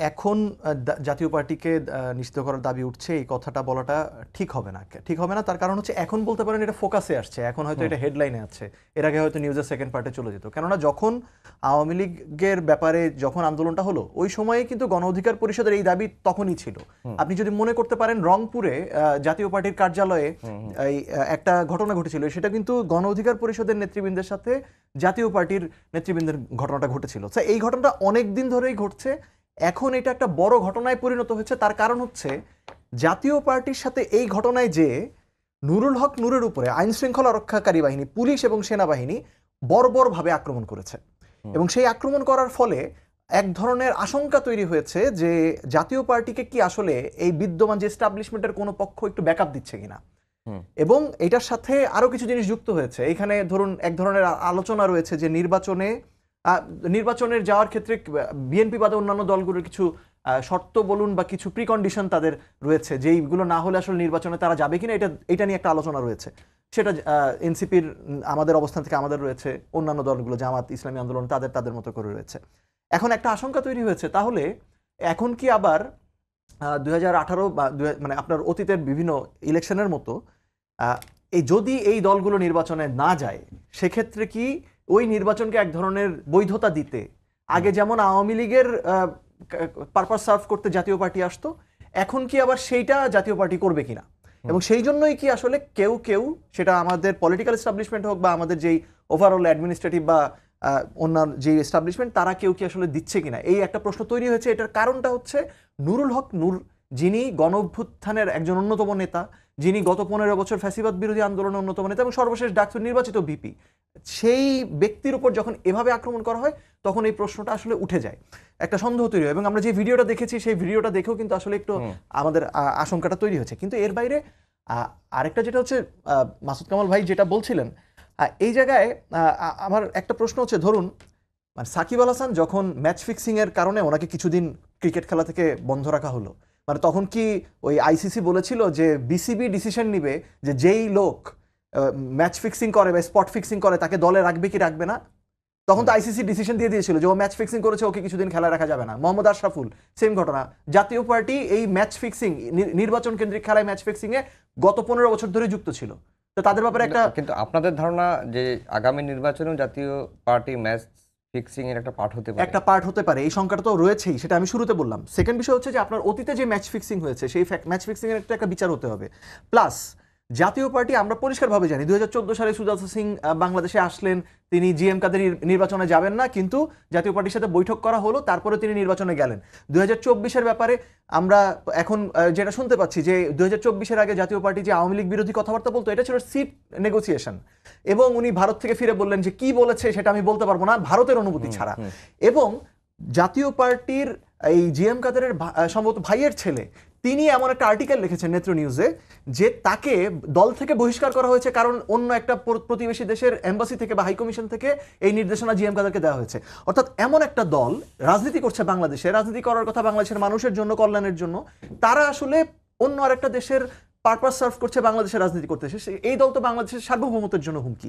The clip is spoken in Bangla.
এখন জাতীয় পার্টিকে নিষিদ্ধ করার দাবি উঠছে, এই কথাটা বলাটা ঠিক হবে না। ঠিক হবে না তার কারণ হচ্ছে এখন বলতে পারেন এটা ফোকাসে আসছে, এখন হয়তো এটা হেডলাইনে আছে, এর আগে হয়তো নিউজের সেকেন্ড পার্টে চলে যেত। কেননা যখন আওয়ামী লীগের ব্যাপারে যখন আন্দোলনটা হলো ওই সময়ে কিন্তু গণ অধিকার পরিষদের এই দাবি তখনই ছিল। আপনি যদি মনে করতে পারেন রংপুরে জাতীয় পার্টির কার্যালয়ে এই একটা ঘটনা ঘটেছিল, সেটা কিন্তু গণ অধিকার পরিষদের নেতৃবৃন্দের সাথে জাতীয় পার্টির নেতৃবৃন্দের ঘটনাটা ঘটেছিল। এই ঘটনাটা অনেক দিন ধরেই ঘটছে, এখন এটা একটা বড় ঘটনায় পরিণত হয়েছে। তার কারণ হচ্ছে জাতীয় পার্টির সাথে এই ঘটনায় যে নুরুল হক নূরের উপরে আইন শৃঙ্খলা রক্ষাকারী বাহিনী, পুলিশ এবং সেনাবাহিনী বর্বরভাবে আক্রমণ করেছে, এবং সেই আক্রমণ করার ফলে এক ধরনের আশঙ্কা তৈরি হয়েছে যে জাতীয় পার্টিকে কি আসলে এই বিদ্যমান যে এস্টাবলিশমেন্টের কোনো পক্ষ একটু ব্যাকআপ দিচ্ছে কিনা। এবং এটার সাথে আরো কিছু জিনিস যুক্ত হয়েছে। এখানে ধরুন এক ধরনের আলোচনা রয়েছে যে নির্বাচনের যাওয়ার ক্ষেত্রে বিএনপি বাদে অন্যান্য দলগুলোর কিছু শর্ত বলুন বা কিছু প্রিকন্ডিশন তাদের রয়েছে, যেইগুলো না হলে আসলে নির্বাচনে তারা যাবে কিনা, এটা নিয়ে একটা আলোচনা রয়েছে। সেটা এনসিপির আমাদের অবস্থান থেকে আমাদের রয়েছে, অন্যান্য দলগুলো জামাত ইসলামী আন্দোলন তাদের মতো করে রয়েছে। এখন একটা আশঙ্কা তৈরি হয়েছে, তাহলে এখন কি আবার 2018 বা মানে আপনার অতীতের বিভিন্ন ইলেকশনের মতো যদি এই দলগুলো নির্বাচনে না যায়, সেক্ষেত্রে কি ওই নির্বাচনকে এক ধরনের বৈধতা দিতে আগে যেমন আওয়ামী লীগের পারপাস সার্ভ করতে জাতীয় পার্টি আসতো, এখন কি আবার সেইটা জাতীয় পার্টি করবে কিনা? এবং সেই জন্যই কি আসলে কেউ সেটা আমাদের পলিটিক্যাল এস্টাবলিশমেন্ট হোক বা আমাদের যেই ওভারঅল অ্যাডমিনিস্ট্রেটিভ বা অন্যান্য যে এস্টাবলিশমেন্ট, তারা কেউ কি আসলে দিচ্ছে কিনা, এই একটা প্রশ্ন তৈরি হয়েছে। এটার কারণটা হচ্ছে নুরুল হক নূর, যিনি গণ অভ্যুত্থানের একজন অন্যতম নেতা, যিনি গত 15 বছর ফ্যাসিবাদ বিরোধী আন্দোলনের অন্যতম নেতা এবং সর্বশেষ ডাকসুর নির্বাচিত ভিপি, সেই ব্যক্তির উপর যখন এভাবে আক্রমণ করা হয় তখন এই প্রশ্নটা আসলে উঠে যায়, একটা সন্দেহ তৈরি হয়। এবং আমরা যে ভিডিওটা দেখেছি সেই ভিডিওটা দেখেও কিন্তু আসলে একটু আমাদের আশঙ্কাটা তৈরি হয়েছে। কিন্তু এর বাইরে আরেকটা যেটা হচ্ছে মাসুদ কামাল ভাই যেটা বলছিলেন, এই জায়গায় আমার একটা প্রশ্ন হচ্ছে, ধরুন মানে সাকিব আল হাসান যখন ম্যাচ ফিক্সিং এর কারণে ওনাকে কিছুদিন ক্রিকেট খেলা থেকে বন্ধ রাখা হলো, মানে তখন কি ওই আইসিসি বলেছিল যে বিসিবি ডিসিশন নিবে যে যেই লোক ম্যাচ ফিক্সিং করে বা স্পট ফিক্সিং করে তাকে দলে রাখবে কি রাখবে না? তখন তো আইসিসি ডিসিশন দিয়ে দিয়েছিল যে ও ম্যাচ ফিক্সিং করেছে, ওকে কিছুদিন খেলায় রাখা যাবে না। মোহাম্মদ আশরাফুল সেম ঘটনা। জাতীয় পার্টি এই ম্যাচ ফিক্সিং, নির্বাচন কেন্দ্রিক খেলায় ম্যাচ ফিক্সিং এ গত 15 বছর ধরে যুক্ত ছিল। তো তাদের ব্যাপারে একটা, কিন্তু আপনাদের ধারণা যে আগামী নির্বাচনেও জাতীয় পার্টি ম্যাচ ফিক্সিং এর একটা পার্ট হতে পারে, এই সংখ্যাটা তো রয়েছেই, সেটা আমি শুরুতে বললাম। সেকেন্ড বিষয় হচ্ছে যে আপনার অতীতে যে ম্যাচ ফিক্সিং হয়েছে সেই ম্যাচ ফিক্সিং এর একটা বিচার হতে হবে। প্লাস জাতীয় পার্টি আমরা পরিষ্কারভাবে জানি 2014 সালে সুজাতা সিং বাংলাদেশে আসলেন, তিনি জিএম কাদের নির্বাচনে যাবেন না, কিন্তু জাতীয় পার্টির সাথে বৈঠক করা হলো, তারপরে তিনি নির্বাচনে গেলেন। 2024-এর ব্যাপারে আমরা এখন যেটা শুনতে পাচ্ছি যে 2024-এর আগে জাতীয় পার্টি যে আওয়ামী লীগ বিরোধী কথাবার্তা বলতো, এটা ছিল সিট নেগোসিয়েশন, এবং উনি ভারত থেকে ফিরে বললেন যে কি বলেছে সেটা আমি বলতে পারবো না ভারতের অনুমতি ছাড়া। এবং জাতীয় পার্টির এই জিএম কাদেরের সম্ভবত ভাইয়ের ছেলে, তিনি এমন একটা আর্টিকেল লিখেছেন নেত্র নিউজে যে তাকে দল থেকে বহিষ্কার করা হয়েছে কারণ অন্য একটা প্রতিবেশী দেশের এম্বাসি থেকে বা হাইকমিশন থেকে এই নির্দেশনা জিএম কাদেরকে দেওয়া হয়েছে। অর্থাৎ এমন একটা দল রাজনীতি করছে বাংলাদেশে, রাজনীতি করার কথা বাংলাদেশের মানুষের জন্য, কল্যাণের জন্য, তারা আসলে অন্য আরেকটা দেশের পারপাস সার্ভ করছে বাংলাদেশের রাজনীতি করতেছে। এই দল তো বাংলাদেশের সার্বভৌমত্বের জন্য হুমকি।